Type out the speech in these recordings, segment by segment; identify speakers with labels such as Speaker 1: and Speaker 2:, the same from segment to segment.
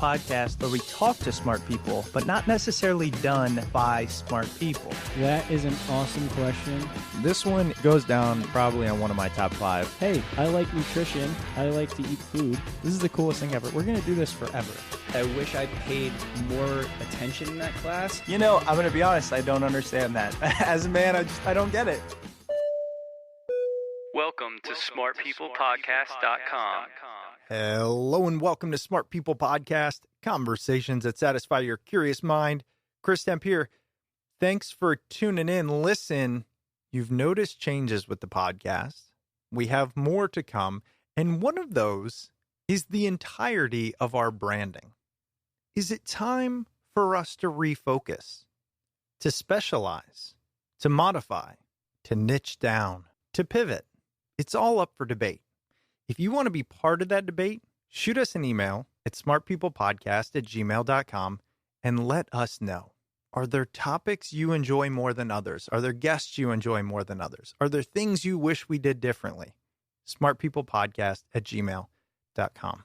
Speaker 1: podcast where we talk to smart people, but not necessarily done by smart people?
Speaker 2: That is an awesome question.
Speaker 1: This one goes down probably on one of my top 5.
Speaker 2: Hey, I like nutrition. I like to eat food. This is the coolest thing ever. We're going to do this forever.
Speaker 3: I wish I paid more attention in that class.
Speaker 1: You know, I'm going to be honest, I don't understand that. As a man, I don't get it.
Speaker 4: Welcome to smartpeoplepodcast.com.
Speaker 1: Hello and welcome to Smart People Podcast, conversations that satisfy your curious mind. Chris Stemp here. Thanks for tuning in. Listen, you've noticed changes with the podcast. We have more to come, and one of those is the entirety of our branding. Is it time for us to refocus, to specialize, to modify, to niche down, to pivot? It's all up for debate. If you want to be part of that debate, shoot us an email at smartpeoplepodcast@gmail.com and let us know. Are there topics you enjoy more than others? Are there guests you enjoy more than others? Are there things you wish we did differently? smartpeoplepodcast@gmail.com.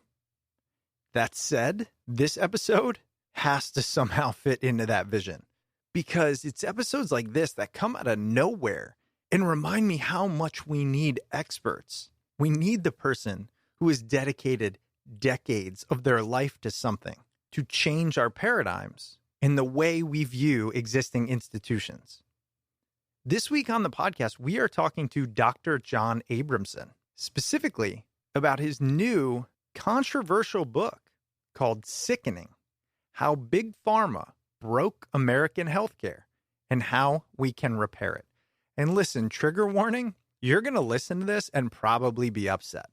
Speaker 1: That said, this episode has to somehow fit into that vision because it's episodes like this that come out of nowhere and remind me how much we need experts. We need the person who has dedicated decades of their life to something to change our paradigms in the way we view existing institutions. This week on the podcast, we are talking to Dr. John Abramson, specifically about his new controversial book called Sickening: How Big Pharma Broke American Healthcare and How We Can Repair It. And listen, trigger warning, you're going to listen to this and probably be upset.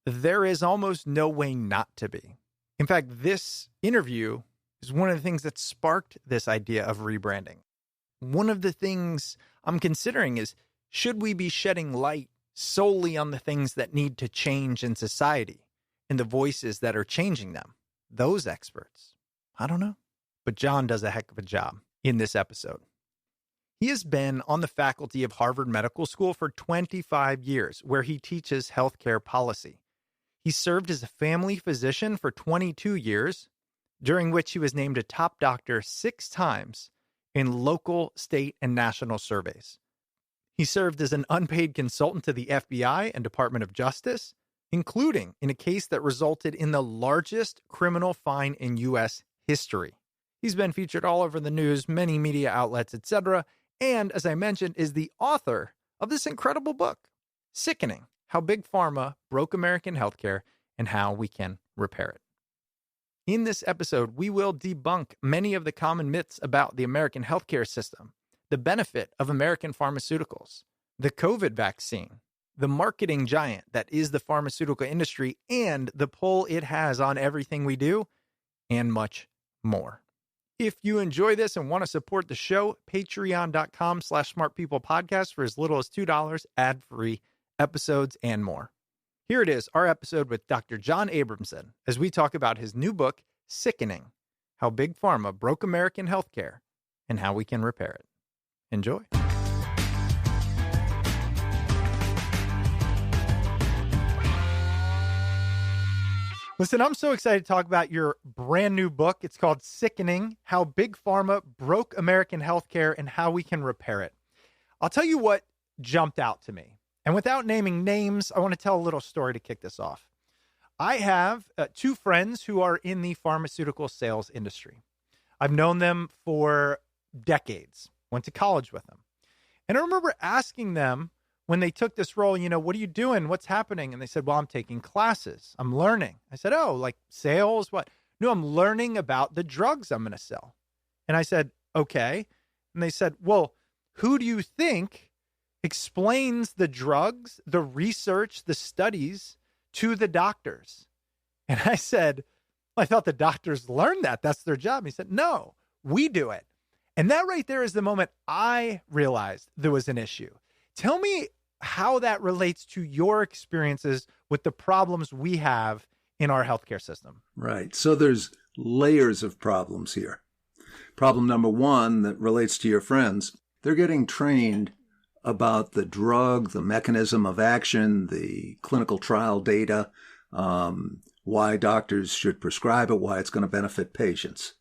Speaker 1: There is almost no way not to be. In fact, this interview is one of the things that sparked this idea of rebranding. One of the things I'm considering is, should we be shedding light solely on the things that need to change in society and the voices that are changing them? Those experts. I don't know. But John does a heck of a job in this episode. He has been on the faculty of Harvard Medical School for 25 years, where he teaches healthcare policy. He served as a family physician for 22 years, during which he was named a top doctor 6 times in local, state, and national surveys. He served as an unpaid consultant to the FBI and Department of Justice, including in a case that resulted in the largest criminal fine in U.S. history. He's been featured all over the news, many media outlets, etc., and, as I mentioned, is the author of this incredible book, Sickening: How Big Pharma Broke American Healthcare and How We Can Repair It. In this episode, we will debunk many of the common myths about the American healthcare system, the benefit of American pharmaceuticals, the COVID vaccine, the marketing giant that is the pharmaceutical industry, and the pull it has on everything we do, and much more. If you enjoy this and want to support the show, patreon.com/smartpeoplepodcast for as little as $2, ad-free episodes, and more. Here it is, our episode with Dr. John Abramson, as we talk about his new book, Sickening: How Big Pharma Broke American Healthcare and How We Can Repair It. Enjoy. Listen, I'm so excited to talk about your brand new book. It's called Sickening: How Big Pharma Broke American Healthcare and How We Can Repair It. I'll tell you what jumped out to me. And without naming names, I want to tell a little story to kick this off. I have 2 friends who are in the pharmaceutical sales industry. I've known them for decades, went to college with them. And I remember asking them when they took this role, what are you doing? What's happening? And they said, well, I'm taking classes. I'm learning. I said, oh, like sales? What? No, I'm learning about the drugs I'm going to sell. And I said, okay. And they said, well, who do you think explains the drugs, the research, the studies to the doctors? And I said, well, I thought the doctors learned that. That's their job. And he said, no, we do it. And that right there is the moment I realized there was an issue. Tell me how that relates to your experiences with the problems we have in our healthcare system.
Speaker 5: Right. So there's layers of problems here. Problem number 1 that relates to your friends, they're getting trained about the drug, the mechanism of action, the clinical trial data, why doctors should prescribe it, why it's going to benefit patients.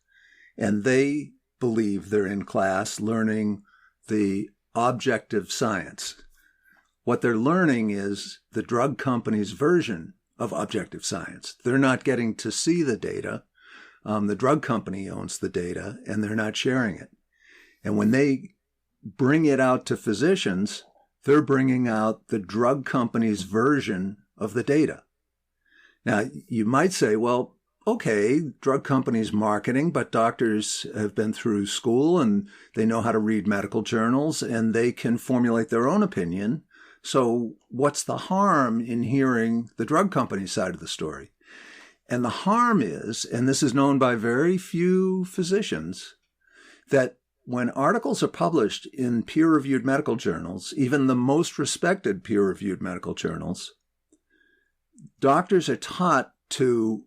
Speaker 5: And they believe they're in class learning the objective science. What they're learning is the drug company's version of objective science. They're not getting to see the data. The drug company owns the data, and they're not sharing it. And when they bring it out to physicians, they're bringing out the drug company's version of the data. Now, you might say, well, okay, drug companies marketing, but doctors have been through school and they know how to read medical journals and they can formulate their own opinion. So what's the harm in hearing the drug company side of the story? And the harm is, and this is known by very few physicians, that when articles are published in peer-reviewed medical journals, even the most respected peer-reviewed medical journals, doctors are taught to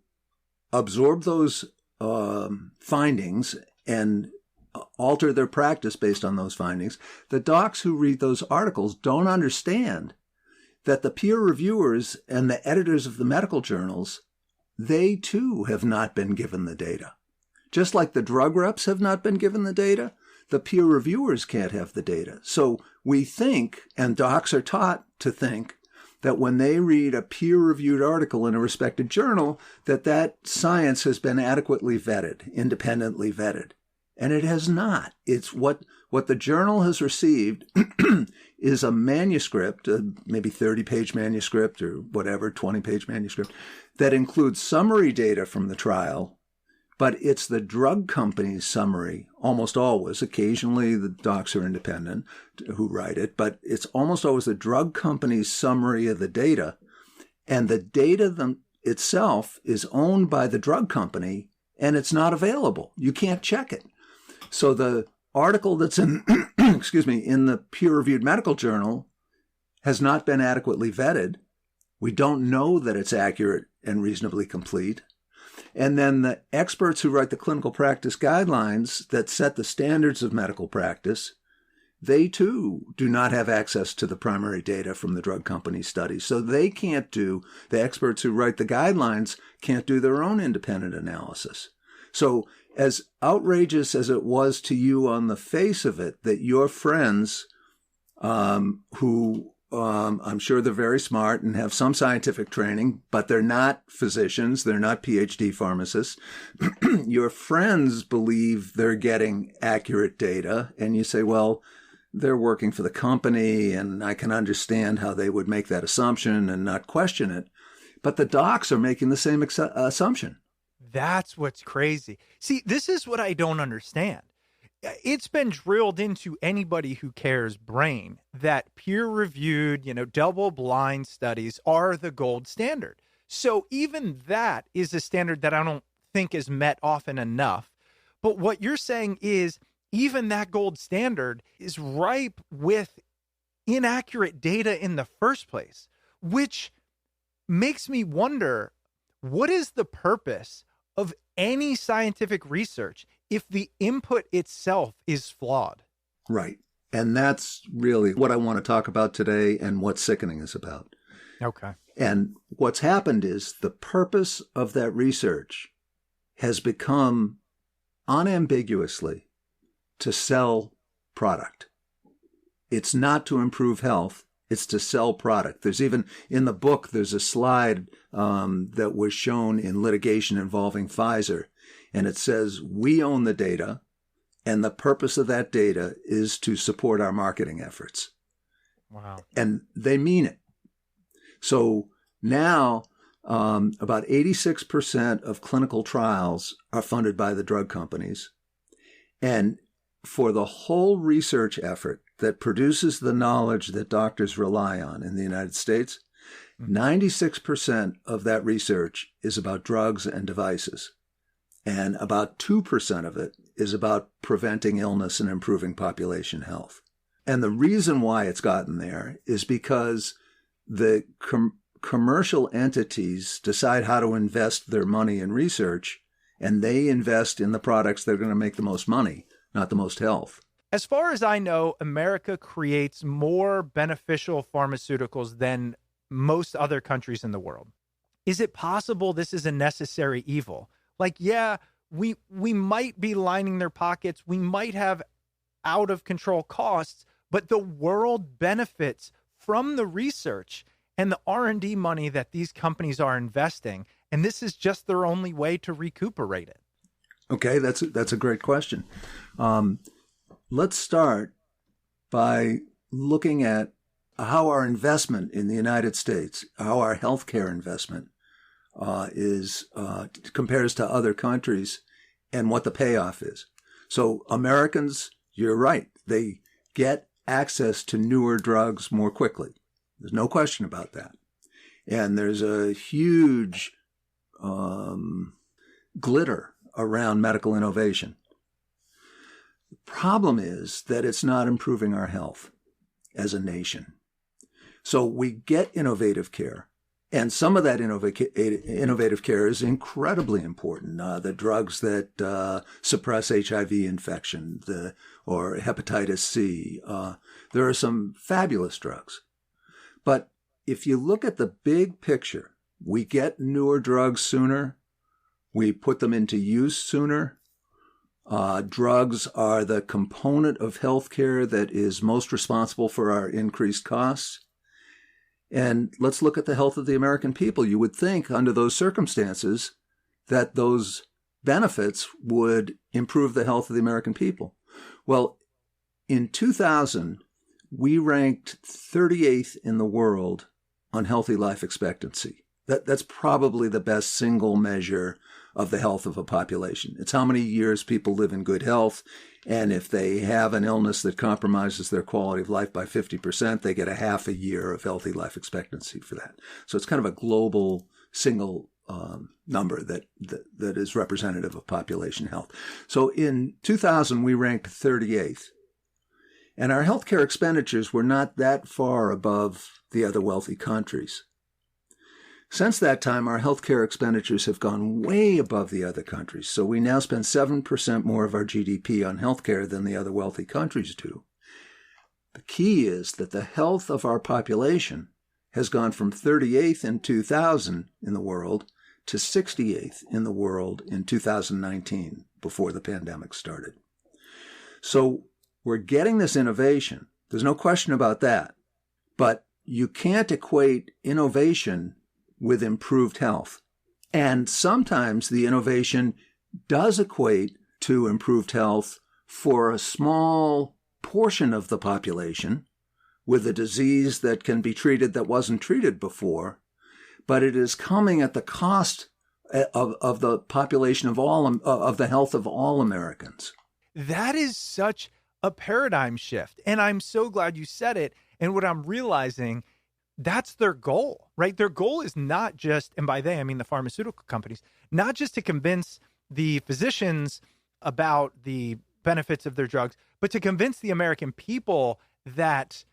Speaker 5: absorb those findings and alter their practice based on those findings. The docs who read those articles don't understand that the peer reviewers and the editors of the medical journals, they too have not been given the data. Just like the drug reps have not been given the data, the peer reviewers can't have the data. So we think, and docs are taught to think, that when they read a peer-reviewed article in a respected journal, that science has been adequately vetted, independently vetted. And it has not. It's what the journal has received is a manuscript, maybe 30-page manuscript or whatever, 20-page manuscript, that includes summary data from the trial, but it's the drug company's summary, almost always. Occasionally the docs are independent who write it, but it's almost always the drug company's summary of the data. And the data itself is owned by the drug company, and it's not available. You can't check it. So the article that's in, in the peer-reviewed medical journal has not been adequately vetted. We don't know that it's accurate and reasonably complete. And then the experts who write the clinical practice guidelines that set the standards of medical practice, they too do not have access to the primary data from the drug company studies. So they can't do, the experts who write the guidelines can't do their own independent analysis. So as outrageous as it was to you on the face of it, that your friends who I'm sure they're very smart and have some scientific training, but they're not physicians. They're not PhD pharmacists. Your friends believe they're getting accurate data. And you say, well, they're working for the company and I can understand how they would make that assumption and not question it. But the docs are making the same assumption.
Speaker 1: That's what's crazy. See, this is what I don't understand. It's been drilled into anybody who cares brain that peer-reviewed, double-blind studies are the gold standard. So even that is a standard that I don't think is met often enough. But what you're saying is even that gold standard is ripe with inaccurate data in the first place, which makes me wonder, what is the purpose of any scientific research if the input itself is flawed?
Speaker 5: Right. And that's really what I want to talk about today and what sickening is about.
Speaker 1: Okay.
Speaker 5: And what's happened is the purpose of that research has become unambiguously to sell product. It's not to improve health. It's to sell product. There's even, in the book, there's a slide that was shown in litigation involving Pfizer. And it says, we own the data, and the purpose of that data is to support our marketing efforts.
Speaker 1: Wow.
Speaker 5: And they mean it. So now about 86% of clinical trials are funded by the drug companies. And for the whole research effort that produces the knowledge that doctors rely on in the United States, 96% of that research is about drugs and devices. And about 2% of it is about preventing illness and improving population health. And the reason why it's gotten there is because the commercial entities decide how to invest their money in research, and they invest in the products that are going to make the most money, not the most health.
Speaker 1: As far as I know, America creates more beneficial pharmaceuticals than most other countries in the world. Is it possible this is a necessary evil? Like, yeah, we might be lining their pockets. We might have out of control costs, but the world benefits from the research and the R&D money that these companies are investing. And this is just their only way to recuperate it.
Speaker 5: Okay, that's a great question. Let's start by looking at how our investment in the United States, how our healthcare investment compares to other countries and what the payoff is. So Americans, you're right, they get access to newer drugs more quickly. There's no question about that. And there's a huge glitter around medical innovation. The problem is that it's not improving our health as a nation. So we get innovative care, and some of that innovative care is incredibly important. The drugs that suppress HIV infection or hepatitis C, there are some fabulous drugs. But if you look at the big picture, we get newer drugs sooner. We put them into use sooner. Drugs are the component of healthcare that is most responsible for our increased costs. And let's look at the health of the American people. You would think under those circumstances that those benefits would improve the health of the American people. Well, in 2000, we ranked 38th in the world on healthy life expectancy. That's probably the best single measure of the health of a population. It's how many years people live in good health, and if they have an illness that compromises their quality of life by 50%, they get a half a year of healthy life expectancy for that. So it's kind of a global single number that is representative of population health. So in 2000, we ranked 38th. And our healthcare expenditures were not that far above the other wealthy countries. Since that time, our healthcare expenditures have gone way above the other countries. So we now spend 7% more of our GDP on healthcare than the other wealthy countries do. The key is that the health of our population has gone from 38th in 2000 in the world to 68th in the world in 2019, before the pandemic started. So we're getting this innovation. There's no question about that. But you can't equate innovation with improved health. And sometimes the innovation does equate to improved health for a small portion of the population with a disease that can be treated that wasn't treated before, but it is coming at the cost of the population of the health of all Americans.
Speaker 1: That is such a paradigm shift. And I'm so glad you said it. And what I'm realizing, that's their goal, right? Their goal is not just, and by they, I mean the pharmaceutical companies, not just to convince the physicians about the benefits of their drugs, but to convince the American people that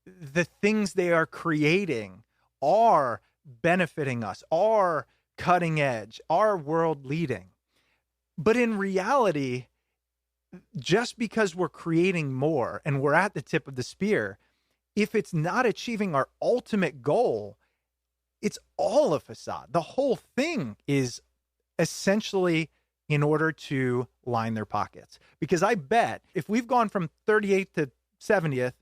Speaker 1: the things they are creating are benefiting us, are cutting edge, are world leading. But in reality, just because we're creating more and we're at the tip of the spear, if it's not achieving our ultimate goal, it's all a facade. The whole thing is essentially in order to line their pockets. Because I bet if we've gone from 38th to 70th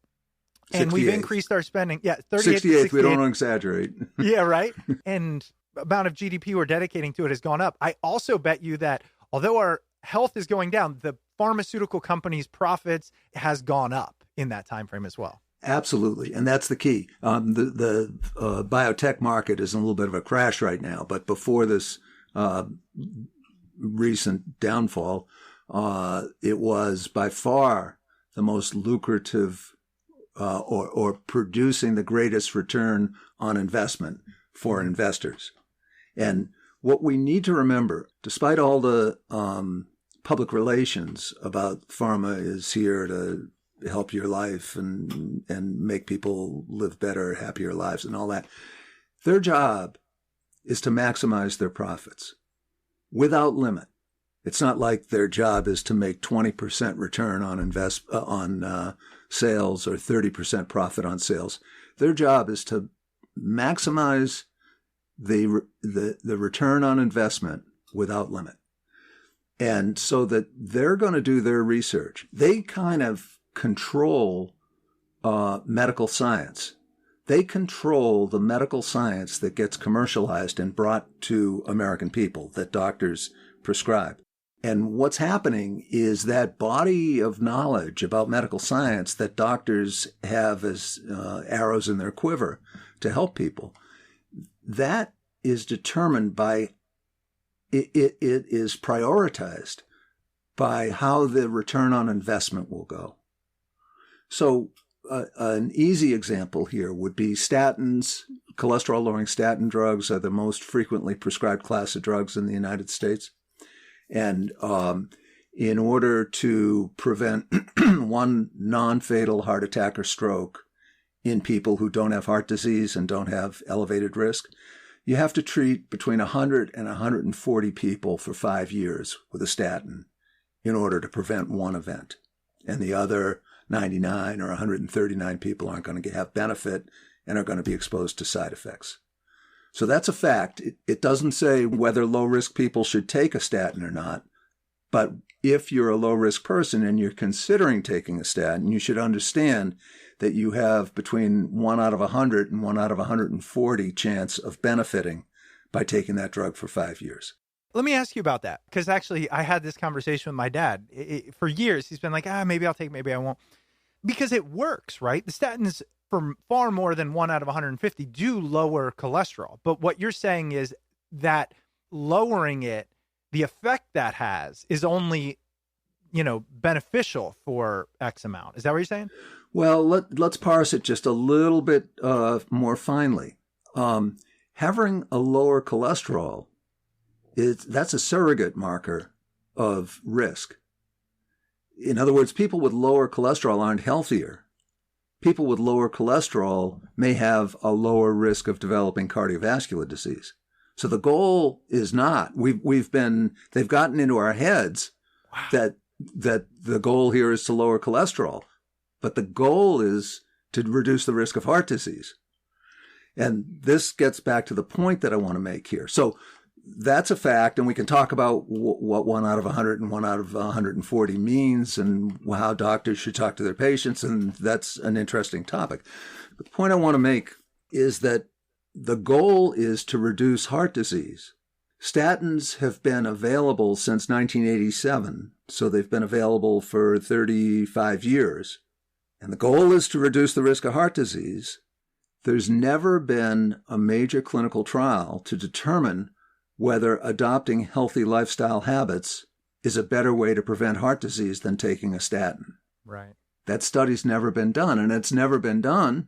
Speaker 1: and we've increased our spending, 38th to 68th,
Speaker 5: we don't exaggerate.
Speaker 1: Yeah, right. And amount of GDP we're dedicating to it has gone up. I also bet you that although our health is going down, the pharmaceutical companies' profits has gone up in that time frame as well.
Speaker 5: Absolutely. And that's the key. The biotech market is in a little bit of a crash right now, but before this recent downfall, it was by far the most lucrative or producing the greatest return on investment for investors. And what we need to remember, despite all the public relations about pharma is here to help your life and make people live better, happier lives and all that. Their job is to maximize their profits without limit. It's not like their job is to make 20% return on sales or 30% profit on sales. Their job is to maximize the return on investment without limit. And so that they're going to do their research. They kind of control medical science. They control the medical science that gets commercialized and brought to American people that doctors prescribe. And what's happening is that body of knowledge about medical science that doctors have as arrows in their quiver to help people, that is determined by, it is prioritized by how the return on investment will go. So an easy example here would be statins. Cholesterol-lowering statin drugs are the most frequently prescribed class of drugs in the United States. And in order to prevent one non-fatal heart attack or stroke in people who don't have heart disease and don't have elevated risk, you have to treat between 100 and 140 people for 5 years with a statin in order to prevent one event. And the other 99 or 139 people aren't going to have benefit and are going to be exposed to side effects. So that's a fact. It doesn't say whether low-risk people should take a statin or not, but if you're a low-risk person and you're considering taking a statin, you should understand that you have between 1 out of 100 and 1 out of 140 chance of benefiting by taking that drug for 5 years.
Speaker 1: Let me ask you about that, because actually I had this conversation with my dad. For years, he's been like, maybe I'll take it, maybe I won't. Because it works, right? The statins, for far more than 1 out of 150, do lower cholesterol. But what you're saying is that lowering it, the effect that has is only, beneficial for X amount. Is that what you're saying?
Speaker 5: Well, let's parse it just a little bit more finely. Having a lower cholesterol, that's a surrogate marker of risk. In other words, people with lower cholesterol aren't healthier. People with lower cholesterol may have a lower risk of developing cardiovascular disease. So the goal is not, they've gotten into our heads that the goal here is to lower cholesterol, but the goal is to reduce the risk of heart disease. And this gets back to the point that I want to make here. So that's a fact, and we can talk about what 1 out of 100 and 1 out of 140 means and how doctors should talk to their patients, and that's an interesting topic. But the point I want to make is that the goal is to reduce heart disease. Statins have been available since 1987, so they've been available for 35 years, and the goal is to reduce the risk of heart disease. There's never been a major clinical trial to determine whether adopting healthy lifestyle habits is a better way to prevent heart disease than taking a statin.
Speaker 1: Right.
Speaker 5: That study's never been done, and it's never been done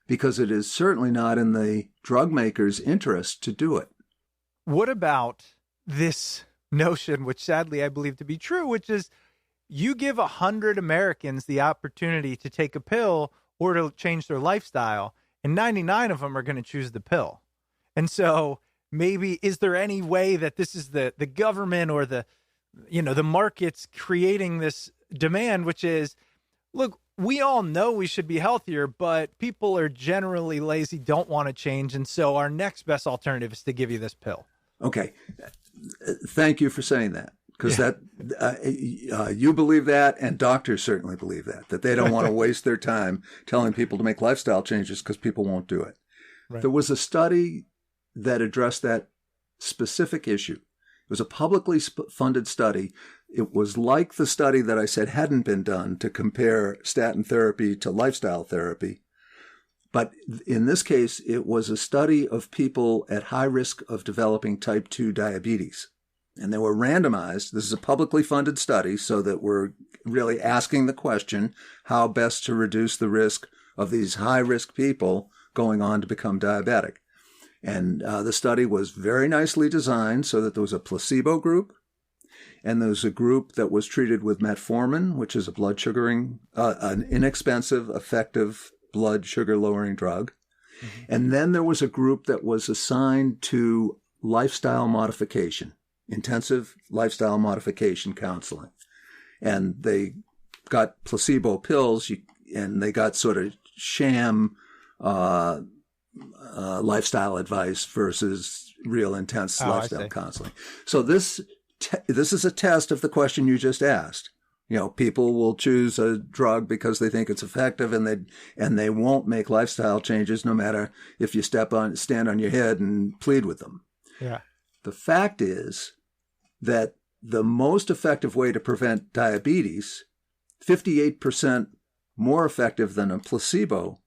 Speaker 5: because it is certainly not in the drug maker's interest to do it.
Speaker 1: What about this notion, which sadly I believe to be true, which is you give 100 Americans the opportunity to take a pill or to change their lifestyle, and 99 of them are going to choose the pill. And so maybe, is there any way that this is the government or the markets creating this demand, which is, look, we all know we should be healthier, but people are generally lazy, don't want to change. And so our next best alternative is to give you this pill.
Speaker 5: Okay. Thank you for saying that. Because you believe that, and doctors certainly believe that they don't want to waste their time telling people to make lifestyle changes because people won't do it. Right. There was a study that addressed that specific issue. It was a publicly funded study. It was like the study that I said hadn't been done to compare statin therapy to lifestyle therapy. But in this case, it was a study of people at high risk of developing type 2 diabetes. And they were randomized. This is a publicly funded study, so that we're really asking the question, how best to reduce the risk of these high-risk people going on to become diabetic. And the study was very nicely designed so that there was a placebo group, and there was a group that was treated with metformin, which is a blood sugaring, an inexpensive, effective blood sugar-lowering drug. Mm-hmm. And then there was a group that was assigned to lifestyle modification. Intensive lifestyle modification counseling. And they got placebo pills, and they got sort of sham lifestyle advice versus real intense
Speaker 1: Oh, I
Speaker 5: lifestyle
Speaker 1: see.
Speaker 5: counseling. So this is a test of the question you just asked. People will choose a drug because they think it's effective, and they won't make lifestyle changes no matter if you stand on your head and plead with them.
Speaker 1: Yeah.
Speaker 5: The fact is that the most effective way to prevent diabetes, 58% more effective than a placebo,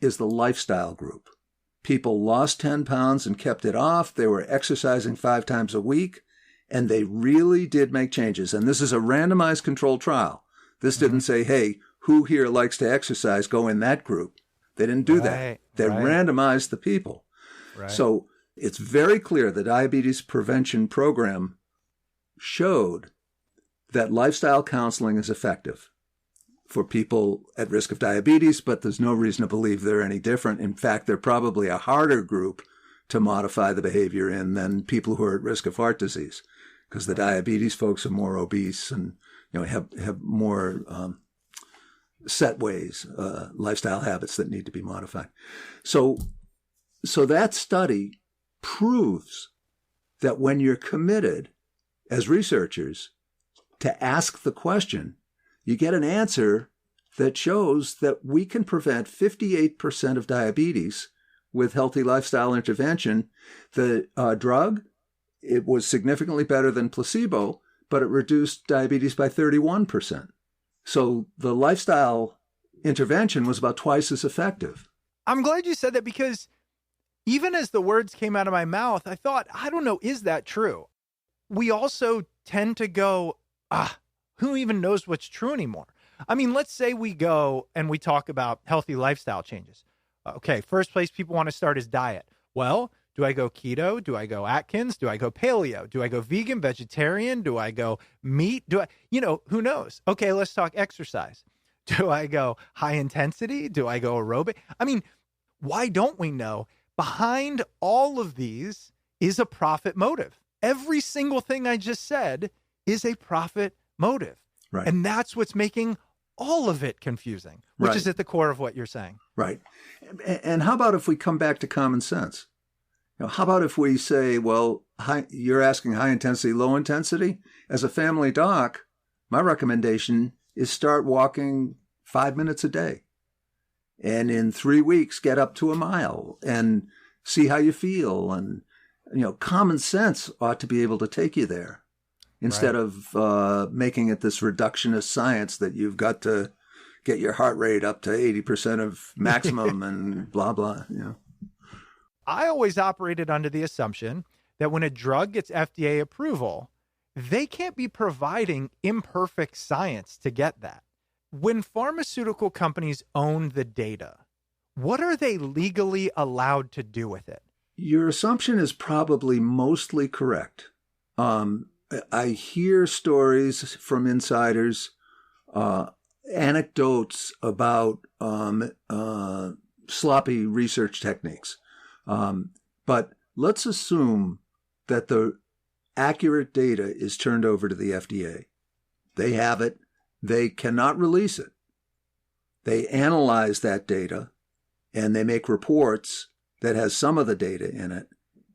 Speaker 5: is the lifestyle group. People lost 10 pounds and kept it off. They were exercising 5 times a week, and they really did make changes. And this is a randomized controlled trial. This didn't say, hey, who here likes to exercise? Go in that group. They didn't do that. They randomized the people.
Speaker 1: Right.
Speaker 5: So it's very clear the diabetes prevention program showed that lifestyle counseling is effective for people at risk of diabetes, but there's no reason to believe they're any different. In fact, they're probably a harder group to modify the behavior in than people who are at risk of heart disease, because the diabetes folks are more obese and have more set ways, lifestyle habits that need to be modified. So that study proves that when you're committed as researchers to ask the question, you get an answer that shows that we can prevent 58% of diabetes with healthy lifestyle intervention. The drug, it was significantly better than placebo, but it reduced diabetes by 31%. So the lifestyle intervention was about twice as effective.
Speaker 1: I'm glad you said that, because even as the words came out of my mouth, I thought, I don't know, is that true? We also tend to go, who even knows what's true anymore? I mean, let's say we go and we talk about healthy lifestyle changes. Okay, first place people want to start is diet. Well, do I go keto? Do I go Atkins? Do I go paleo? Do I go vegan, vegetarian? Do I go meat? Who knows? Okay, let's talk exercise. Do I go high intensity? Do I go aerobic? I mean, why don't we know? Behind all of these is a profit motive. Every single thing I just said is a profit motive.
Speaker 5: Right.
Speaker 1: And that's what's making all of it confusing, which is at the core of what you're saying.
Speaker 5: Right. And how about if we come back to common sense? How about if we say, well, you're asking high intensity, low intensity? As a family doc, my recommendation is start walking 5 minutes a day. And in 3 weeks, get up to a mile and see how you feel. And, common sense ought to be able to take you there, instead of making it this reductionist science that you've got to get your heart rate up to 80% of maximum and blah, blah.
Speaker 1: I always operated under the assumption that when a drug gets FDA approval, they can't be providing imperfect science to get that. When pharmaceutical companies own the data, what are they legally allowed to do with it?
Speaker 5: Your assumption is probably mostly correct. I hear stories from insiders, anecdotes about sloppy research techniques. But let's assume that the accurate data is turned over to the FDA. They have it. They cannot release it. They analyze that data, and they make reports that has some of the data in it.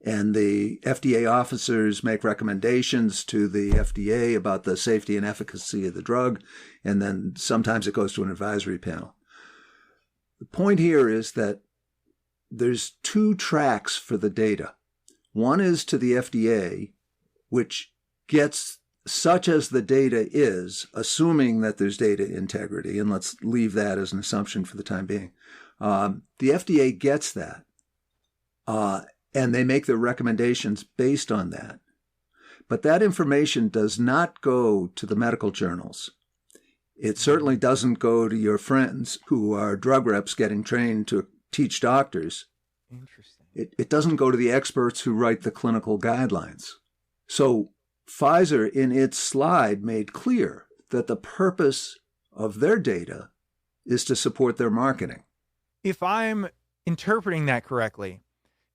Speaker 5: And the FDA officers make recommendations to the FDA about the safety and efficacy of the drug. And then sometimes it goes to an advisory panel. The point here is that there's 2 tracks for the data. One is to the FDA, which gets such as the data is, assuming that there's data integrity. And let's leave that as an assumption for the time being. The FDA gets that. And they make their recommendations based on that. But that information does not go to the medical journals. It certainly doesn't go to your friends who are drug reps getting trained to teach doctors.
Speaker 1: Interesting.
Speaker 5: It doesn't go to the experts who write the clinical guidelines. So Pfizer, in its slide, made clear that the purpose of their data is to support their marketing.
Speaker 1: If I'm interpreting that correctly,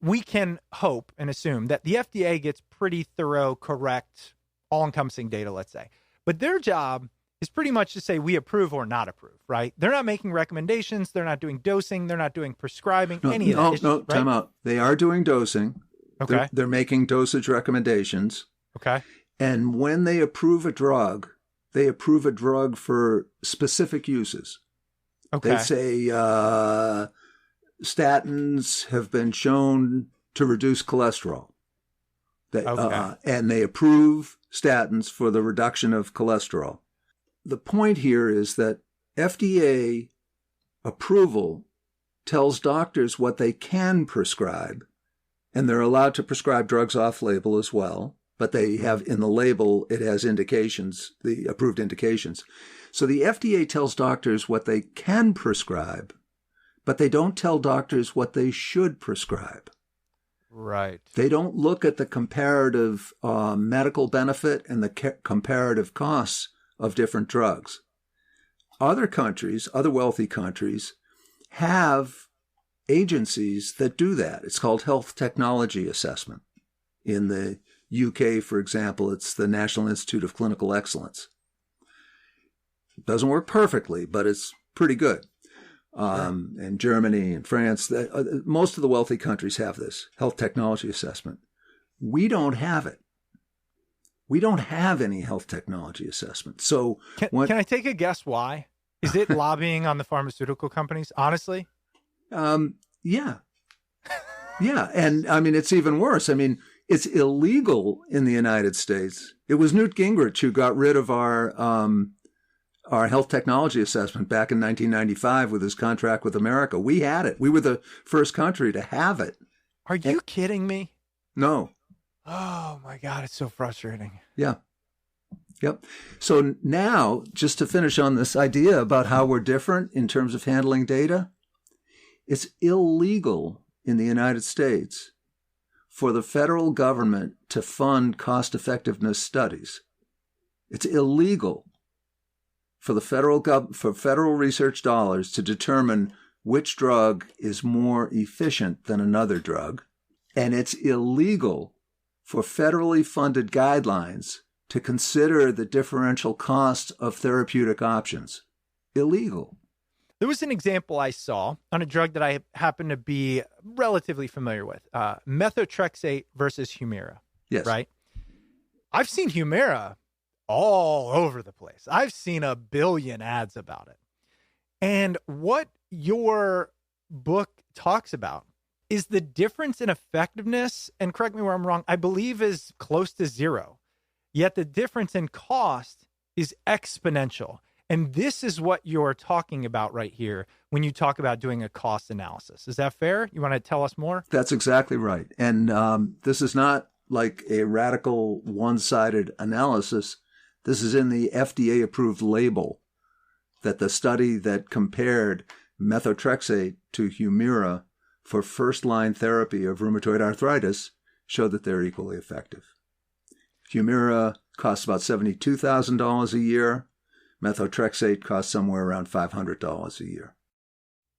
Speaker 1: we can hope and assume that the FDA gets pretty thorough, correct, all-encompassing data, let's say. But their job is pretty much to say we approve or not approve, right? They're not making recommendations. They're not doing dosing. They're not doing prescribing, any of that. It's just,
Speaker 5: Time out. They are doing dosing.
Speaker 1: Okay.
Speaker 5: They're making dosage recommendations.
Speaker 1: Okay.
Speaker 5: And when they approve a drug for specific uses.
Speaker 1: Okay.
Speaker 5: They say statins have been shown to reduce cholesterol. And they approve statins for the reduction of cholesterol. The point here is that FDA approval tells doctors what they can prescribe, and they're allowed to prescribe drugs off-label as well, but they have in the label, it has indications, the approved indications. So the FDA tells doctors what they can prescribe, but they don't tell doctors what they should prescribe.
Speaker 1: Right.
Speaker 5: They don't look at the comparative medical benefit and the comparative costs of different drugs. Other countries, other wealthy countries, have agencies that do that. It's called health technology assessment. In the UK, for example, it's the National Institute of Clinical Excellence. It doesn't work perfectly, but it's pretty good. And Germany and France, most of the wealthy countries have this health technology assessment. We don't have it. We don't have any health technology assessment. So
Speaker 1: can I take a guess why? Is it lobbying on the pharmaceutical companies? Honestly?
Speaker 5: Yeah. Yeah. And I mean, it's even worse. I mean, it's illegal in the United States. It was Newt Gingrich who got rid of our health technology assessment back in 1995 with his contract with America. We had it. We were the first country to have it.
Speaker 1: Are you kidding me?
Speaker 5: No.
Speaker 1: Oh my God, it's so frustrating.
Speaker 5: Yeah. Yep. So now, just to finish on this idea about how we're different in terms of handling data, it's illegal in the United States for the federal government to fund cost-effectiveness studies. It's illegal for the federal research dollars to determine which drug is more efficient than another drug, and it's illegal for federally funded guidelines to consider the differential cost of therapeutic options. Illegal.
Speaker 1: There was an example I saw on a drug that I happen to be relatively familiar with, methotrexate versus Humira.
Speaker 5: Yes.
Speaker 1: Right? I've seen Humira all over the place. I've seen a billion ads about it. And what your book talks about is the difference in effectiveness, and correct me where I'm wrong, I believe is close to zero. Yet the difference in cost is exponential. And this is what you're talking about right here when you talk about doing a cost analysis. Is that fair? You want to tell us more?
Speaker 5: That's exactly right. And this is not like a radical one-sided analysis. This is in the FDA-approved label that the study that compared methotrexate to Humira for first-line therapy of rheumatoid arthritis showed that they're equally effective. Humira costs about $72,000 a year. Methotrexate costs somewhere around $500 a year.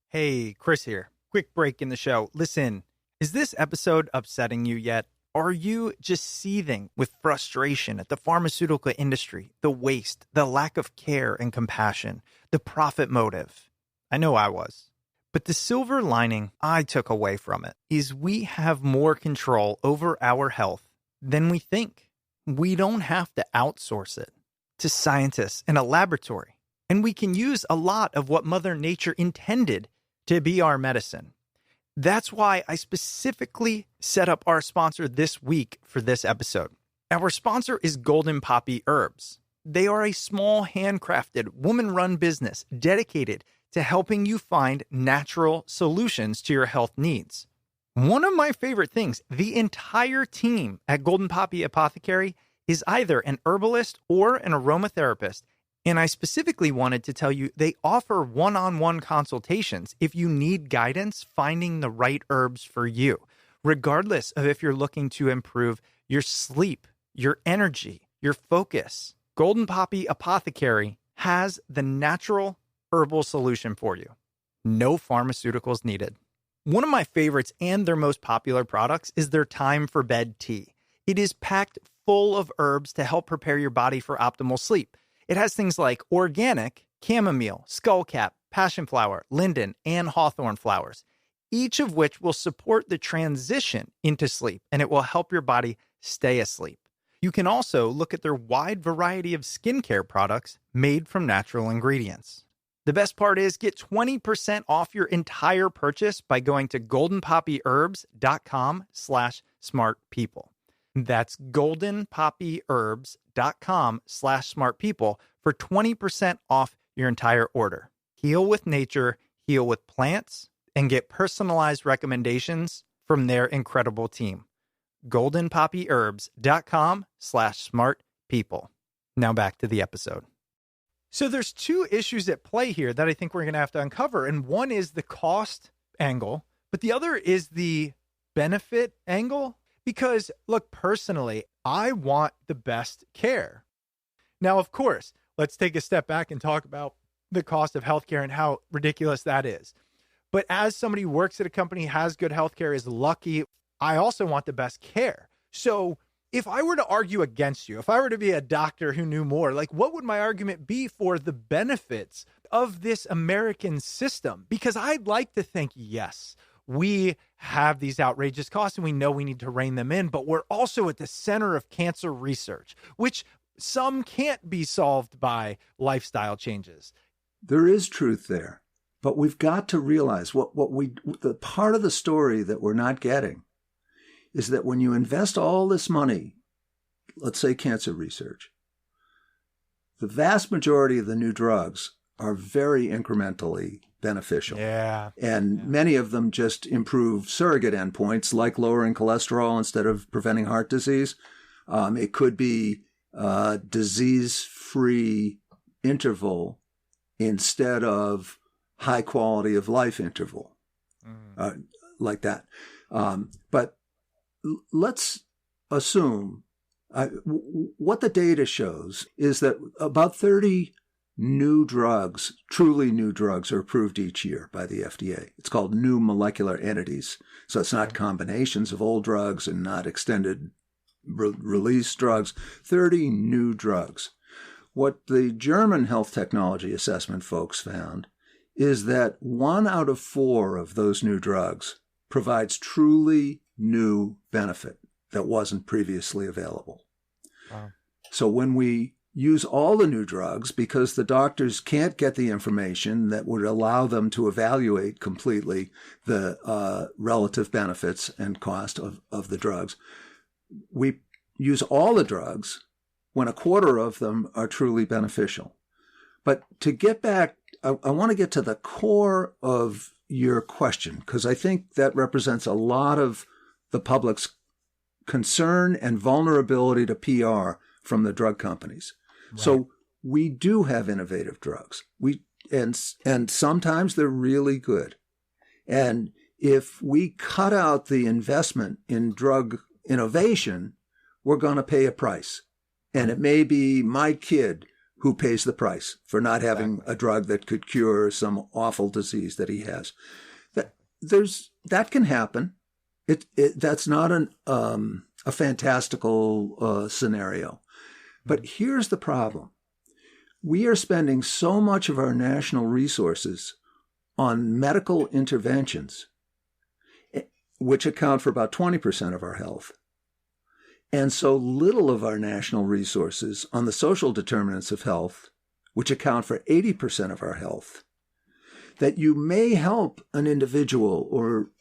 Speaker 1: Hey, Chris here. Quick break in the show. Listen, is this episode upsetting you yet? Are you just seething with frustration at the pharmaceutical industry, the waste, the lack of care and compassion, the profit motive? I know I was. But the silver lining I took away from it is we have more control over our health than we think. We don't have to outsource it to scientists in a laboratory. And we can use a lot of what Mother Nature intended to be our medicine. That's why I specifically set up our sponsor this week for this episode. Our sponsor is Golden Poppy Herbs. They are a small, handcrafted, woman-run business dedicated to helping you find natural solutions to your health needs. One of my favorite things, the entire team at Golden Poppy Apothecary is either an herbalist or an aromatherapist. And I specifically wanted to tell you they offer one-on-one consultations if you need guidance finding the right herbs for you, regardless of if you're looking to improve your sleep, your energy, your focus. Golden Poppy Apothecary has the natural herbal solution for you. No pharmaceuticals needed. One of my favorites and their most popular products is their Time for Bed tea. It is packed full of herbs to help prepare your body for optimal sleep. It has things like organic, chamomile, skullcap, passion flower, linden, and hawthorn flowers, each of which will support the transition into sleep, and it will help your body stay asleep. You can also look at their wide variety of skincare products made from natural ingredients. The best part is get 20% off your entire purchase by going to goldenpoppyherbs.com/smartpeople. That's goldenpoppyherbs.com/smartpeople for 20% off your entire order. Heal with nature, heal with plants, and get personalized recommendations from their incredible team. goldenpoppyherbs.com/smartpeople. Now back to the episode. So there's two issues at play here that I think we're going to have to uncover. And one is the cost angle, but the other is the benefit angle. Because look, personally, I want the best care. Now, of course, let's take a step back and talk about the cost of healthcare and how ridiculous that is. But as somebody who works at a company, has good healthcare, is lucky, I also want the best care. So if I were to argue against you, if I were to be a doctor who knew more, like what would my argument be for the benefits of this American system? Because I'd like to think, yes, we have these outrageous costs and we know we need to rein them in, but we're also at the center of cancer research, which some can't be solved by lifestyle changes.
Speaker 5: There is truth there, but we've got to realize the part of the story that we're not getting is that when you invest all this money, let's say cancer research, the vast majority of the new drugs are very incrementally beneficial. And many of them just improve surrogate endpoints like lowering cholesterol instead of preventing heart disease. It could be disease-free interval instead of high quality of life interval, like that. But let's assume what the data shows is that about 30 new drugs, truly new drugs, are approved each year by the FDA. It's called new molecular entities. So it's not combinations of old drugs and not extended release drugs. 30 new drugs. What the German health technology assessment folks found is that 1 out of 4 of those new drugs provides truly new benefit that wasn't previously available.
Speaker 1: Wow.
Speaker 5: So when we use all the new drugs, because the doctors can't get the information that would allow them to evaluate completely the relative benefits and cost of the drugs, we use all the drugs when a quarter of them are truly beneficial. But to get back, I want to get to the core of your question, because I think that represents a lot of the public's concern and vulnerability to PR from the drug companies. Right. So we do have innovative drugs. And sometimes they're really good. And if we cut out the investment in drug innovation, we're going to pay a price. And it may be my kid who pays the price for not having a drug that could cure some awful disease that he has. That can happen. That's not a fantastical scenario. But here's the problem. We are spending so much of our national resources on medical interventions, which account for about 20% of our health, and so little of our national resources on the social determinants of health, which account for 80% of our health, that you may help an individual or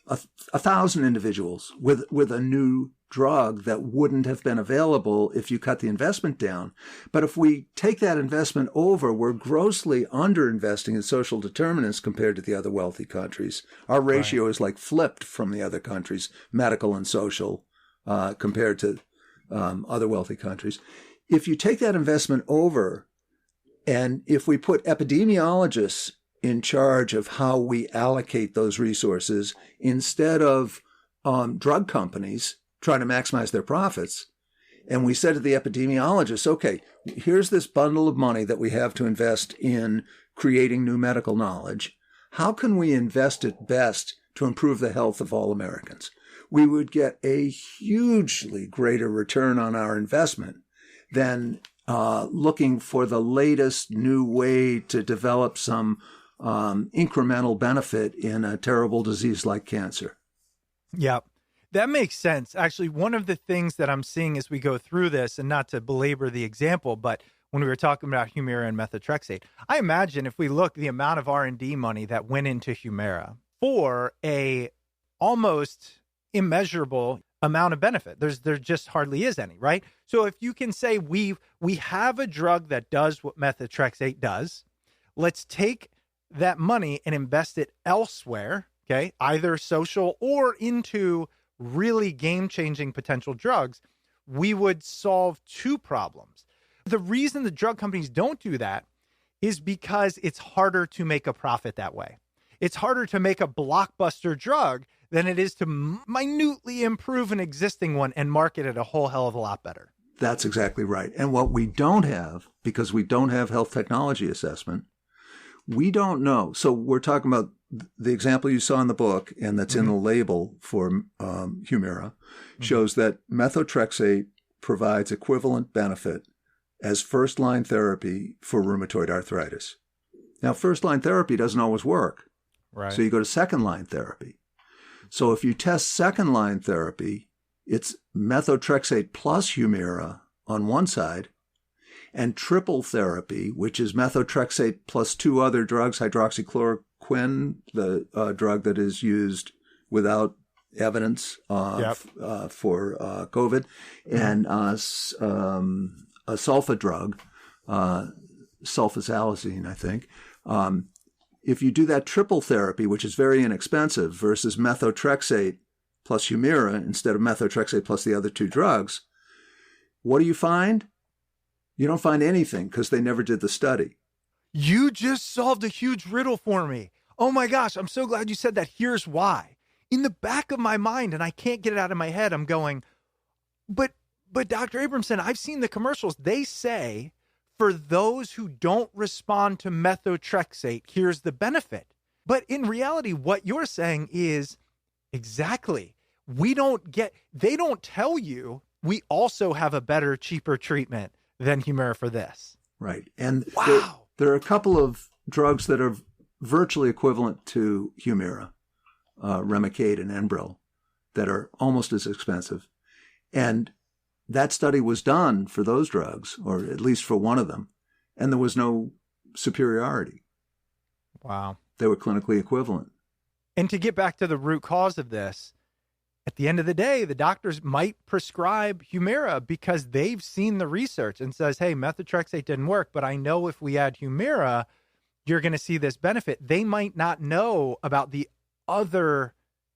Speaker 5: 1,000 individuals with a new drug that wouldn't have been available if you cut the investment down. But if we take that investment over, we're grossly underinvesting in social determinants compared to the other wealthy countries. Our ratio is like flipped from the other countries, medical and social, compared to other wealthy countries. If you take that investment over, and if we put epidemiologists in charge of how we allocate those resources instead of drug companies trying to maximize their profits, and we said to the epidemiologists, okay, here's this bundle of money that we have to invest in creating new medical knowledge. How can we invest it best to improve the health of all Americans? We would get a hugely greater return on our investment than looking for the latest new way to develop some incremental benefit in a terrible disease like cancer.
Speaker 1: Yeah, that makes sense. Actually, one of the things that I'm seeing as we go through this, and not to belabor the example, but when we were talking about Humira and methotrexate, I imagine if we look the amount of R&D money that went into Humira for a almost immeasurable amount of benefit, there just hardly is any, right? So if you can say we have a drug that does what methotrexate does, let's take that money and invest it elsewhere, okay, either social or into really game-changing potential drugs, we would solve two problems. The reason the drug companies don't do that is because it's harder to make a profit that way. It's harder to make a blockbuster drug than it is to minutely improve an existing one and market it a whole hell of a lot better.
Speaker 5: That's exactly right. And what we don't have, because we don't have health technology assessment, we don't know. So we're talking about the example you saw in the book, and that's in the label for Humira, shows that methotrexate provides equivalent benefit as first-line therapy for rheumatoid arthritis. Now, first-line therapy doesn't always work.
Speaker 1: Right.
Speaker 5: So you go to second-line therapy. So if you test second-line therapy, it's methotrexate plus Humira on one side, and triple therapy, which is methotrexate plus two other drugs, hydroxychloroquine, the drug that is used without evidence for COVID, and a sulfa drug, sulfasalazine, I think. If you do that triple therapy, which is very inexpensive, versus methotrexate plus Humira instead of methotrexate plus the other two drugs, what do you find? You don't find anything because they never did the study.
Speaker 1: You just solved a huge riddle for me. Oh my gosh, I'm so glad you said that. Here's why. In the back of my mind, and I can't get it out of my head, I'm going, but Dr. Abramson, I've seen the commercials. They say, for those who don't respond to methotrexate, here's the benefit. But in reality, what you're saying is exactly. They don't tell you we also have a better, cheaper treatment than Humira for this.
Speaker 5: Right. And
Speaker 1: wow.
Speaker 5: There are a couple of drugs that are virtually equivalent to Humira, Remicade and Enbrel, that are almost as expensive. And that study was done for those drugs, or at least for one of them, and there was no superiority.
Speaker 1: Wow.
Speaker 5: They were clinically equivalent.
Speaker 1: And to get back to the root cause of this, at the end of the day, the doctors might prescribe Humira because they've seen the research and says, hey, methotrexate didn't work, but I know if we add Humira, you're going to see this benefit. They might not know about the other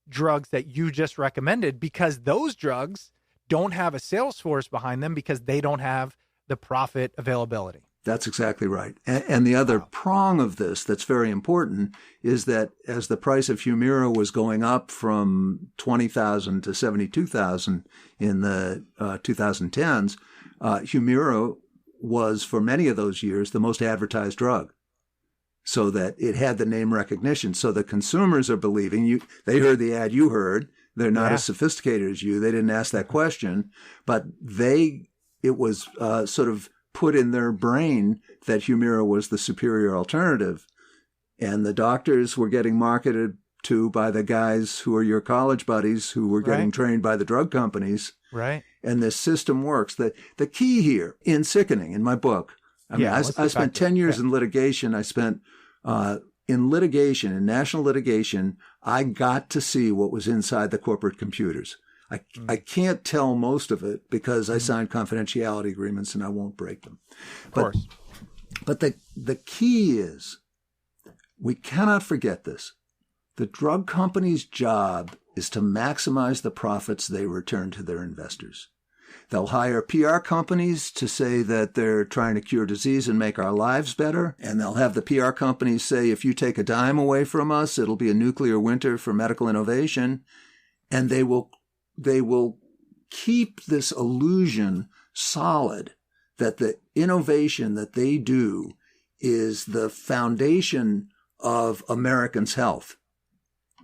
Speaker 1: drugs that you just recommended because those drugs don't have a sales force behind them because they don't have the profit availability.
Speaker 5: That's exactly right. And the other prong of this that's very important is that as the price of Humira was going up from $20,000 to $72,000 in the 2010s, Humira was, for many of those years, the most advertised drug, so that it had the name recognition. So the consumers are believing you. They heard the ad you heard. They're not as sophisticated as you. They didn't ask that question, but it was sort of put in their brain that Humira was the superior alternative. And the doctors were getting marketed to by the guys who are your college buddies who were getting trained by the drug companies.
Speaker 1: Right.
Speaker 5: And this system works. The key here in Sickening, in my book, I spent 10 years in litigation. I spent in litigation, in national litigation, I got to see what was inside the corporate computers. I can't tell most of it because I signed confidentiality agreements and I won't break them.
Speaker 1: Of course.
Speaker 5: But the key is, we cannot forget this. The drug company's job is to maximize the profits they return to their investors. They'll hire PR companies to say that they're trying to cure disease and make our lives better. And they'll have the PR companies say, if you take a dime away from us, it'll be a nuclear winter for medical innovation. And they will keep this illusion solid that the innovation that they do is the foundation of Americans' health.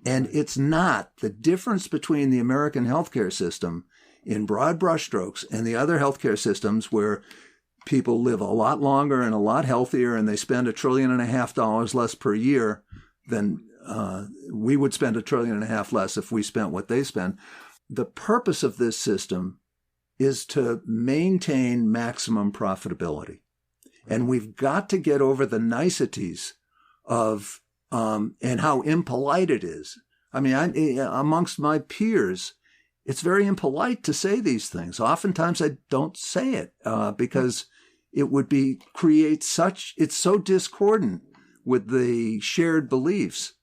Speaker 5: And it's not. The difference between the American healthcare system in broad brushstrokes and the other healthcare systems where people live a lot longer and a lot healthier, and they spend $1.5 trillion less per year than we would spend $1.5 trillion less if we spent what they spend. The purpose of this system is to maintain maximum profitability. And we've got to get over the niceties of and how impolite it is. I mean, amongst my peers, it's very impolite to say these things. Oftentimes I don't say it because it would it's so discordant with the shared beliefs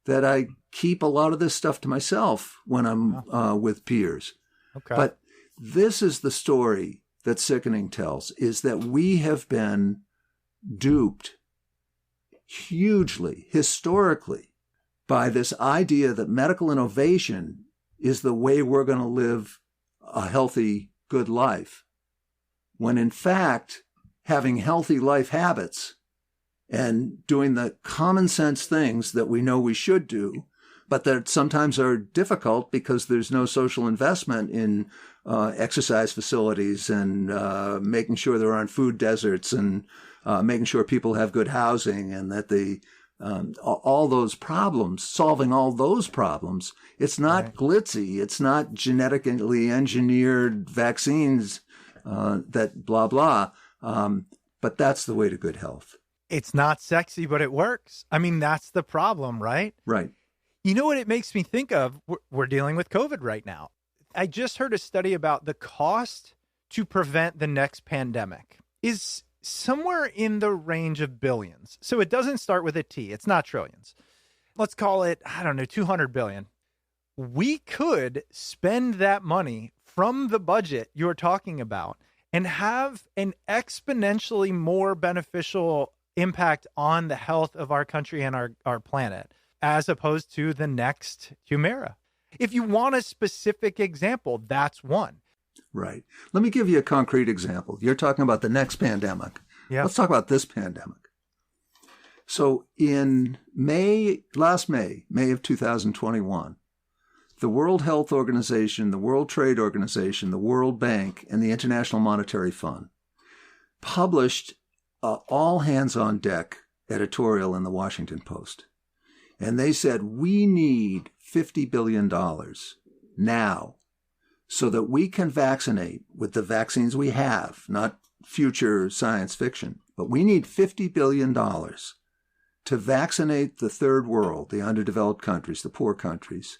Speaker 5: that I keep a lot of this stuff to myself when I'm with peers.
Speaker 1: Okay.
Speaker 5: But this is the story that Sickening tells, is that we have been duped hugely, historically, by this idea that medical innovation is the way we're going to live a healthy, good life. When in fact, having healthy life habits and doing the common sense things that we know we should do, but that sometimes are difficult because there's no social investment in exercise facilities and making sure there aren't food deserts and making sure people have good housing, and that all those problems, solving all those problems, it's not glitzy, it's not genetically engineered vaccines that blah, blah, but that's the way to good health.
Speaker 1: It's not sexy, but it works. I mean, that's the problem, right?
Speaker 5: Right.
Speaker 1: You know what it makes me think of? We're dealing with COVID right now. I just heard a study about the cost to prevent the next pandemic is somewhere in the range of billions. So it doesn't start with a T. It's not trillions. Let's call it, I don't know, 200 billion. We could spend that money from the budget you're talking about and have an exponentially more beneficial impact on the health of our country and our planet, as opposed to the next Humira. If you want a specific example, that's one.
Speaker 5: Right. Let me give you a concrete example. You're talking about the next pandemic.
Speaker 1: Yeah.
Speaker 5: Let's talk about this pandemic. So in last May of 2021, the World Health Organization, the World Trade Organization, the World Bank, and the International Monetary Fund published all hands on deck editorial in the Washington Post. And they said, we need $50 billion now so that we can vaccinate with the vaccines we have, not future science fiction, but we need $50 billion to vaccinate the third world, the underdeveloped countries, the poor countries,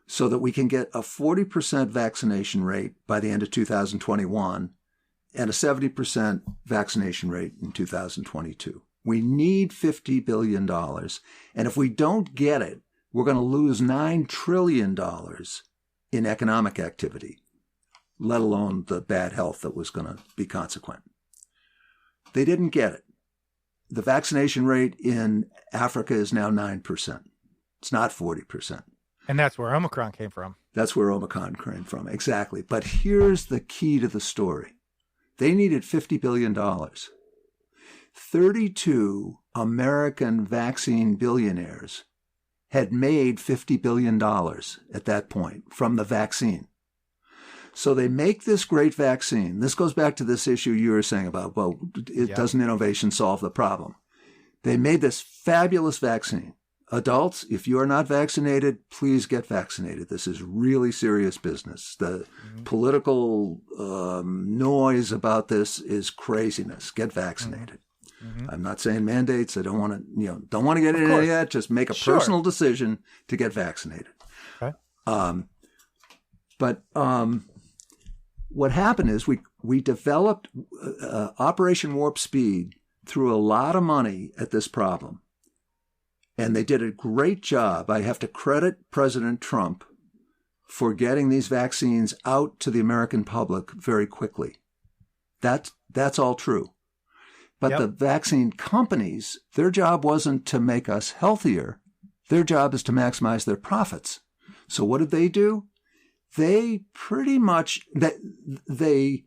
Speaker 5: so that we can get a 40% vaccination rate by the end of 2021 and a 70% vaccination rate in 2022. We need $50 billion. And if we don't get it, we're going to lose $9 trillion in economic activity, let alone the bad health that was going to be consequent. They didn't get it. The vaccination rate in Africa is now 9%. It's not 40%.
Speaker 1: And that's where Omicron came from.
Speaker 5: That's where Omicron came from, exactly. But here's the key to the story. They needed $50 billion. 32 American vaccine billionaires had made $50 billion at that point from the vaccine. So they make this great vaccine. This goes back to this issue you were saying about, well, doesn't innovation solve the problem? They made this fabulous vaccine. Adults, if you are not vaccinated, please get vaccinated. This is really serious business. The political noise about this is craziness. Get vaccinated. I'm not saying mandates. I don't want to get into that. Just make a personal decision to get vaccinated.
Speaker 1: Okay.
Speaker 5: But what happened is we developed Operation Warp Speed, threw a lot of money at this problem. And they did a great job. I have to credit President Trump for getting these vaccines out to the American public very quickly. That's all true. But the vaccine companies, their job wasn't to make us healthier. Their job is to maximize their profits. So what did they do? They pretty much, they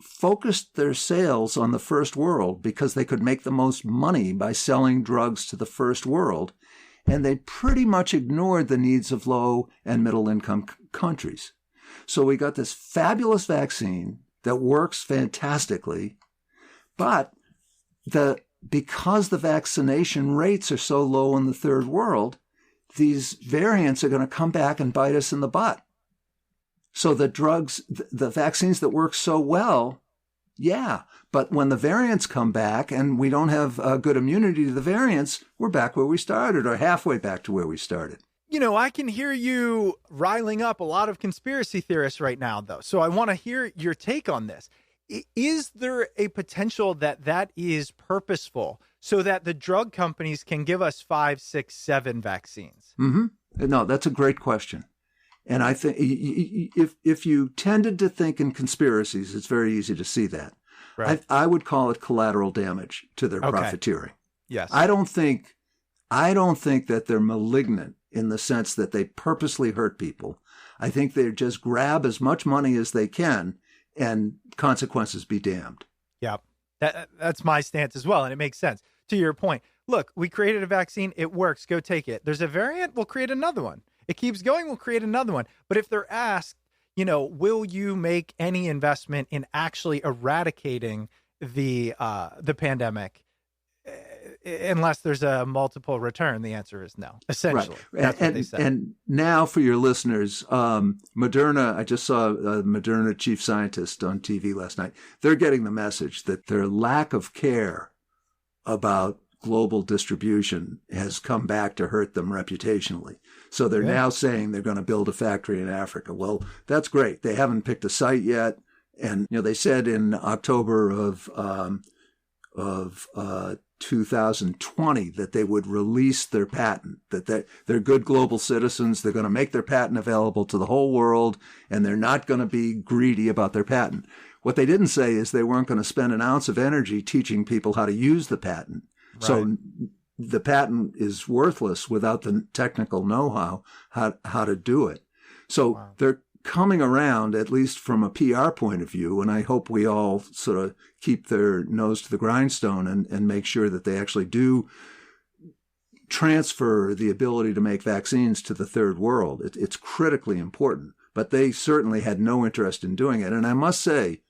Speaker 5: focused their sales on the first world because they could make the most money by selling drugs to the first world. And they pretty much ignored the needs of low and middle income countries. So we got this fabulous vaccine that works fantastically, But because the vaccination rates are so low in the third world, these variants are going to come back and bite us in the butt. So the drugs, the vaccines that work so well, yeah. But when the variants come back and we don't have good immunity to the variants, we're back where we started, or halfway back to where we started.
Speaker 1: You know, I can hear you riling up a lot of conspiracy theorists right now, though. So I want to hear your take on this. Is there a potential that is purposeful so that the drug companies can give us 5, 6, 7 vaccines?
Speaker 5: Mm-hmm. No, that's a great question. And I think if you tended to think in conspiracies, it's very easy to see that. Right. I would call it collateral damage to their profiteering.
Speaker 1: Yes.
Speaker 5: I don't think that they're malignant in the sense that they purposely hurt people. I think they just grab as much money as they can and consequences be damned.
Speaker 1: Yeah, that's my stance as well. And it makes sense. To your point, look, we created a vaccine. It works. Go take it. There's a variant. We'll create another one. It keeps going. We'll create another one. But if they're asked, you know, will you make any investment in actually eradicating the pandemic? Unless there's a multiple return, the answer is no. Essentially,
Speaker 5: right.
Speaker 1: That's what they said.
Speaker 5: And now for your listeners, Moderna, I just saw a Moderna chief scientist on TV last night. They're getting the message that their lack of care about global distribution has come back to hurt them reputationally. So they're now saying they're going to build a factory in Africa. Well, that's great. They haven't picked a site yet. And, you know, they said in October of 2020 that they would release their patent, that they're good global citizens. They're going to make their patent available to the whole world, and they're not going to be greedy about their patent. What they didn't say is they weren't going to spend an ounce of energy teaching people how to use the patent. Right. So the patent is worthless without the technical know-how how to do it. So they're coming around, at least from a PR point of view, and I hope we all sort of keep their nose to the grindstone and make sure that they actually do transfer the ability to make vaccines to the third world. It's critically important, but they certainly had no interest in doing it. And I must say,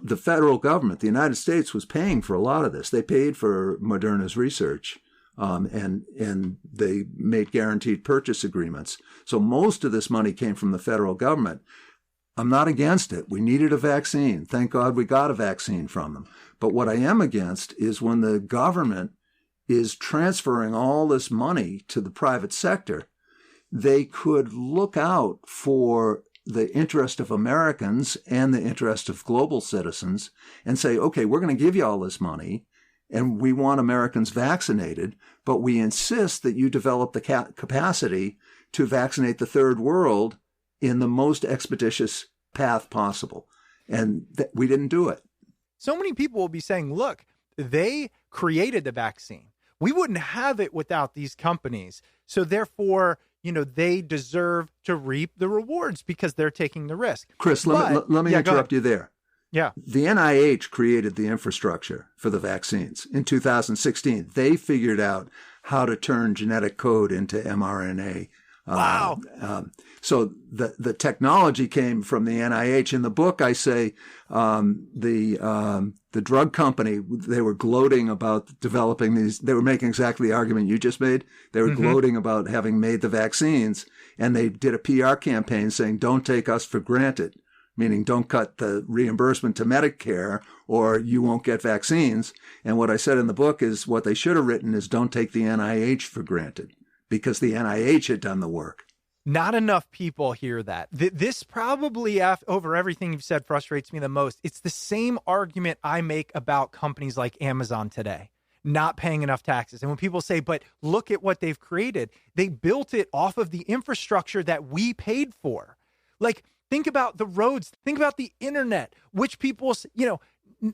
Speaker 5: the federal government, the United States, was paying for a lot of this. They paid for Moderna's research. And they made guaranteed purchase agreements. So most of this money came from the federal government. I'm not against it. We needed a vaccine. Thank God we got a vaccine from them. But what I am against is when the government is transferring all this money to the private sector, they could look out for the interest of Americans and the interest of global citizens and say, okay, we're going to give you all this money, and we want Americans vaccinated, but we insist that you develop the capacity to vaccinate the third world in the most expeditious path possible. And we didn't do it.
Speaker 1: So many people will be saying, look, they created the vaccine. We wouldn't have it without these companies. So therefore, you know, they deserve to reap the rewards because they're taking the risk.
Speaker 5: Chris, let me interrupt you there.
Speaker 1: Yeah.
Speaker 5: The NIH created the infrastructure for the vaccines in 2016. They figured out how to turn genetic code into mRNA.
Speaker 1: Wow.
Speaker 5: So the technology came from the NIH. In the book, I say the drug company, they were gloating about developing these. They were making exactly the argument you just made. They were gloating about having made the vaccines, and they did a PR campaign saying, "Don't take us for granted," meaning don't cut the reimbursement to Medicare or you won't get vaccines. And what I said in the book is what they should have written is don't take the NIH for granted, because the NIH had done the work.
Speaker 1: Not enough people hear that. This probably, over everything you've said, frustrates me the most. It's the same argument I make about companies like Amazon today, not paying enough taxes. And when people say, but look at what they've created, they built it off of the infrastructure that we paid for. Like, think about the roads, think about the internet, which people,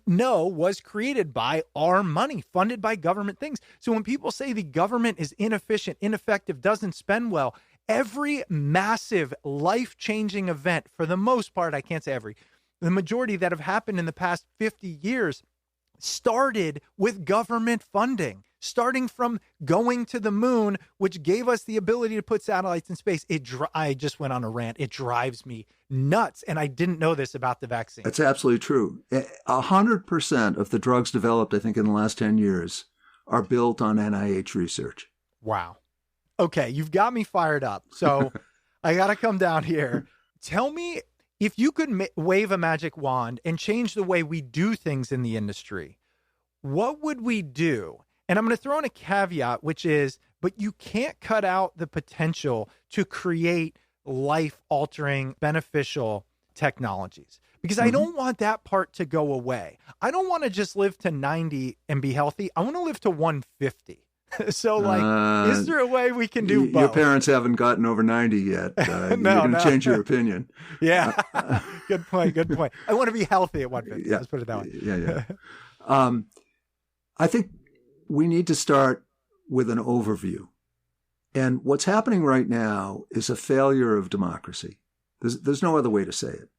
Speaker 1: know was created by our money, funded by government things. So when people say the government is inefficient, ineffective, doesn't spend well, every massive life-changing event, for the most part, I can't say every, the majority that have happened in the past 50 years started with government funding. starting from going to the moon, which gave us the ability to put satellites in space. I just went on a rant. It drives me nuts. And I didn't know this about the vaccine.
Speaker 5: That's absolutely true. 100% of the drugs developed, I think, in the last 10 years are built on NIH research.
Speaker 1: Wow. Okay, you've got me fired up. So I got to come down here. Tell me, if you could wave a magic wand and change the way we do things in the industry, what would we do? And I'm going to throw in a caveat, which is, but you can't cut out the potential to create life-altering, beneficial technologies. Because I don't want that part to go away. I don't want to just live to 90 and be healthy. I want to live to 150. So, is there a way we can do both?
Speaker 5: Your parents haven't gotten over 90 yet. You're going to change your opinion.
Speaker 1: Yeah. Good point. I want to be healthy at 150.
Speaker 5: Yeah.
Speaker 1: Let's put it that way.
Speaker 5: Yeah. I think we need to start with an overview. And what's happening right now is a failure of democracy. There's no other way to say it.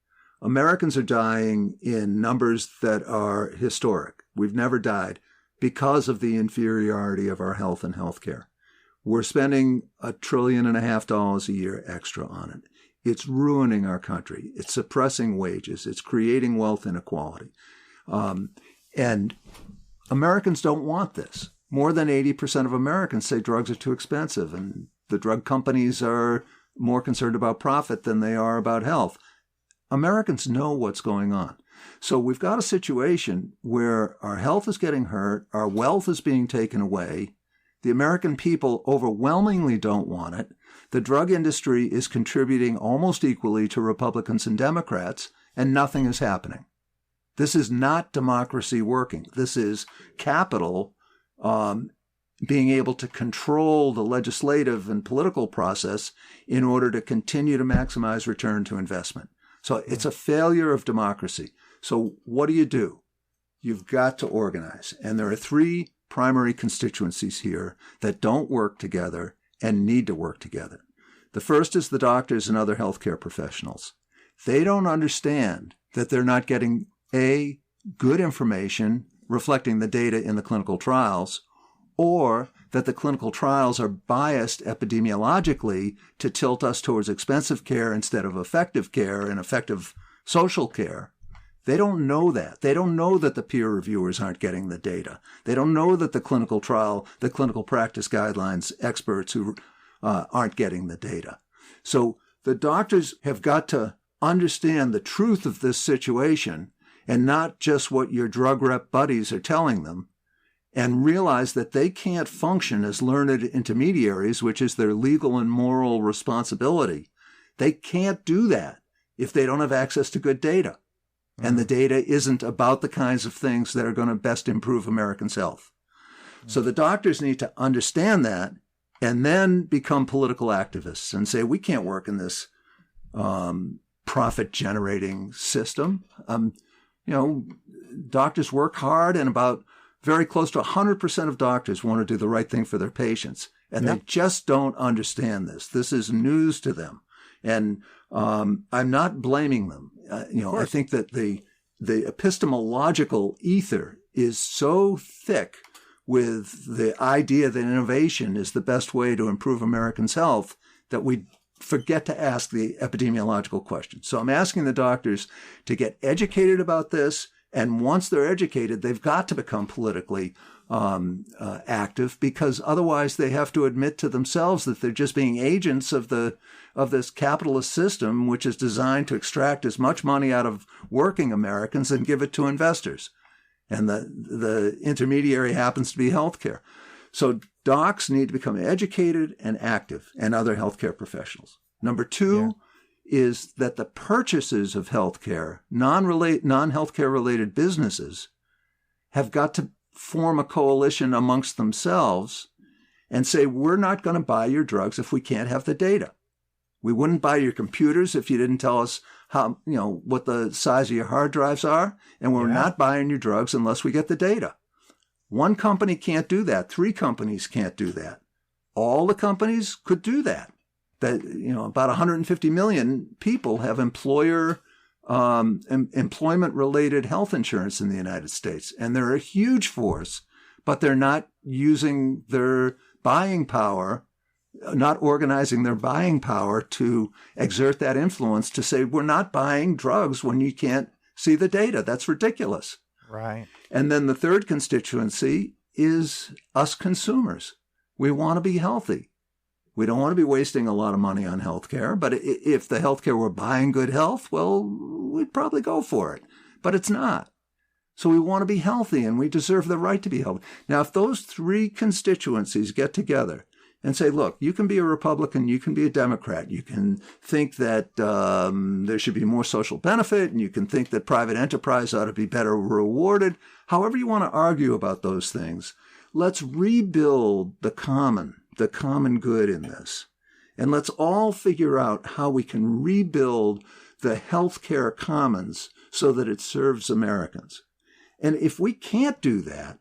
Speaker 5: Americans are dying in numbers that are historic. We've never died because of the inferiority of our health and healthcare. We're spending $1.5 trillion a year extra on it. It's ruining our country. It's suppressing wages. It's creating wealth inequality. And Americans don't want this. More than 80% of Americans say drugs are too expensive, and the drug companies are more concerned about profit than they are about health. Americans know what's going on. So we've got a situation where our health is getting hurt, our wealth is being taken away, the American people overwhelmingly don't want it, the drug industry is contributing almost equally to Republicans and Democrats, and nothing is happening. This is not democracy working. This is capital being able to control the legislative and political process in order to continue to maximize return to investment. So it's a failure of democracy. So what do? You've got to organize. And there are three primary constituencies here that don't work together and need to work together. The first is the doctors and other healthcare professionals. They don't understand that they're not getting, A, good information reflecting the data in the clinical trials, or that the clinical trials are biased epidemiologically to tilt us towards expensive care instead of effective care and effective social care. They don't know that. They don't know that the peer reviewers aren't getting the data. They don't know that the clinical practice guidelines experts who aren't getting the data. So the doctors have got to understand the truth of this situation and not just what your drug rep buddies are telling them, and realize that they can't function as learned intermediaries, which is their legal and moral responsibility. They can't do that if they don't have access to good data. And the data isn't about the kinds of things that are going to best improve Americans' health. So the doctors need to understand that and then become political activists and say, we can't work in this profit-generating system. Doctors work hard, and about very close to 100% of doctors want to do the right thing for their patients. And they just don't understand this. This is news to them. And I'm not blaming them. I think that the epistemological ether is so thick with the idea that innovation is the best way to improve Americans' health that we forget to ask the epidemiological question. So I'm asking the doctors to get educated about this. And once they're educated, they've got to become politically active, because otherwise they have to admit to themselves that they're just being agents of this capitalist system, which is designed to extract as much money out of working Americans and give it to investors. And the intermediary happens to be healthcare. So docs need to become educated and active, and other healthcare professionals. Number two is that the purchasers of healthcare, non-healthcare related businesses, have got to form a coalition amongst themselves and say, we're not going to buy your drugs if we can't have the data. We wouldn't buy your computers if you didn't tell us what the size of your hard drives are, and we're not buying your drugs unless we get the data. One company can't do that. 3 companies can't do that. All the companies could do that. About 150 million people have employment-related health insurance in the United States, and they're a huge force, but they're not using their buying power, not organizing their buying power to exert that influence to say, we're not buying drugs when you can't see the data. That's ridiculous.
Speaker 1: Right.
Speaker 5: And then the third constituency is us consumers. We want to be healthy. We don't want to be wasting a lot of money on healthcare, but if the healthcare were buying good health, well, we'd probably go for it. But it's not. So we want to be healthy, and we deserve the right to be healthy. Now, if those three constituencies get together and say, look, you can be a Republican, you can be a Democrat, you can think that there should be more social benefit, and you can think that private enterprise ought to be better rewarded, however you want to argue about those things, let's rebuild the common good in this. And let's all figure out how we can rebuild the healthcare commons so that it serves Americans. And if we can't do that,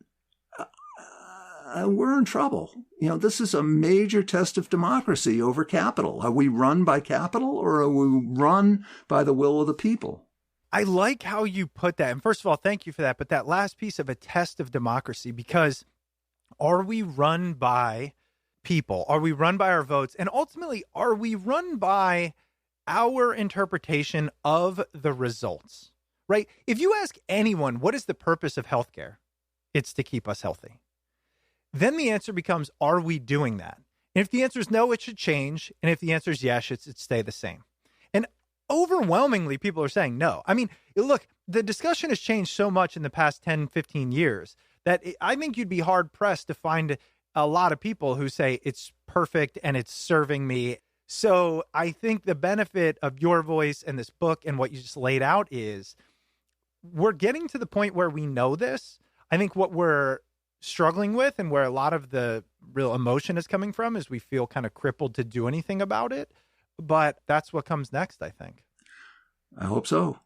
Speaker 5: we're in trouble. This is a major test of democracy over capital. Are we run by capital, or are we run by the will of the people?
Speaker 1: I like how you put that. And first of all, thank you for that. But that last piece of a test of democracy, because are we run by people? Are we run by our votes? And ultimately, are we run by our interpretation of the results? Right? If you ask anyone, what is the purpose of healthcare? It's to keep us healthy. Then the answer becomes, are we doing that? And if the answer is no, it should change. And if the answer is yes, it should stay the same. And overwhelmingly, people are saying no. I mean, look, the discussion has changed so much in the past 10, 15 years that I think you'd be hard pressed to find a lot of people who say it's perfect and it's serving me. So I think the benefit of your voice and this book and what you just laid out is we're getting to the point where we know this. I think what we're struggling with and where a lot of the real emotion is coming from is we feel kind of crippled to do anything about it. But that's what comes next, I think.
Speaker 5: I hope so.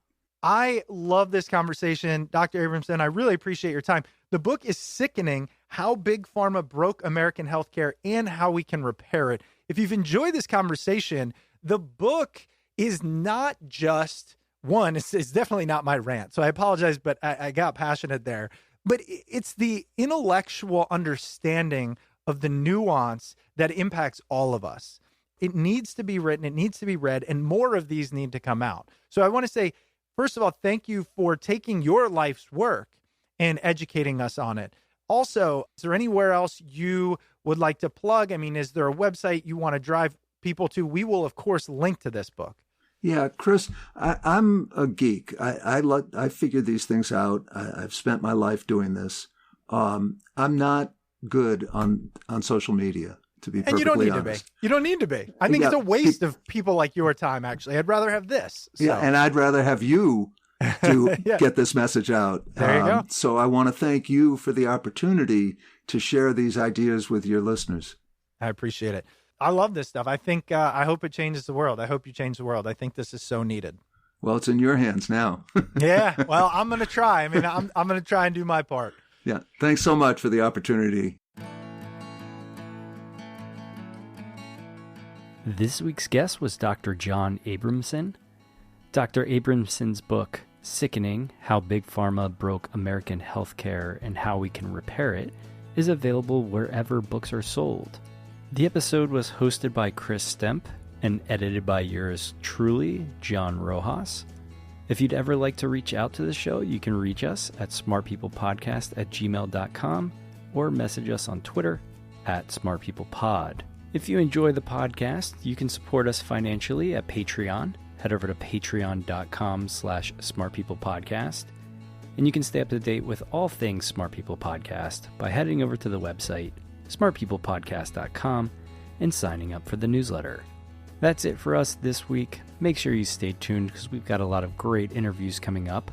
Speaker 1: I love this conversation. Dr. Abramson, I really appreciate your time. The book is Sickening: How Big Pharma Broke American Healthcare and How We Can Repair It. If you've enjoyed this conversation, the book is not just one. It's definitely not my rant. So I apologize, but I got passionate there. But it's the intellectual understanding of the nuance that impacts all of us. It needs to be written. It needs to be read, and more of these need to come out. So I want to say, first of all, thank you for taking your life's work and educating us on it. Also, is there anywhere else you would like to plug? I mean, is there a website you want to drive people to? We will, of course, link to this book.
Speaker 5: Yeah, Chris, I'm a geek. I figure these things out. I've spent my life doing this. I'm not good on social media, to be perfectly honest. And you don't need to be. You don't need to be. I think it's a waste of people like your time, actually. I'd rather have this. So. Yeah, and I'd rather have you to get this message out.
Speaker 1: There you go.
Speaker 5: So I want to thank you for the opportunity to share these ideas with your listeners.
Speaker 1: I appreciate it. I love this stuff. I think, I hope it changes the world. I hope you change the world. I think this is so needed.
Speaker 5: Well, it's in your hands now.
Speaker 1: Yeah. Well, I'm going to try. I mean, I'm going to try and do my part.
Speaker 5: Yeah. Thanks so much for the opportunity.
Speaker 3: This week's guest was Dr. John Abramson. Dr. Abramson's book, Sickening: How Big Pharma Broke American Healthcare and How We Can Repair It, is available wherever books are sold. The episode was hosted by Chris Stemp and edited by yours truly, John Rojas. If you'd ever like to reach out to the show, you can reach us at smartpeoplepodcast@gmail.com or message us on Twitter @smartpeoplepod. If you enjoy the podcast, you can support us financially at Patreon. Head over to patreon.com/smartpeoplepodcast. And you can stay up to date with all things Smart People Podcast by heading over to the website smartpeoplepodcast.com and signing up for the newsletter. That's it for us this week. Make sure you stay tuned because we've got a lot of great interviews coming up,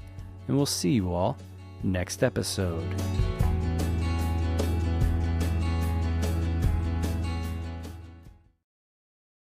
Speaker 3: and we'll see you all next episode.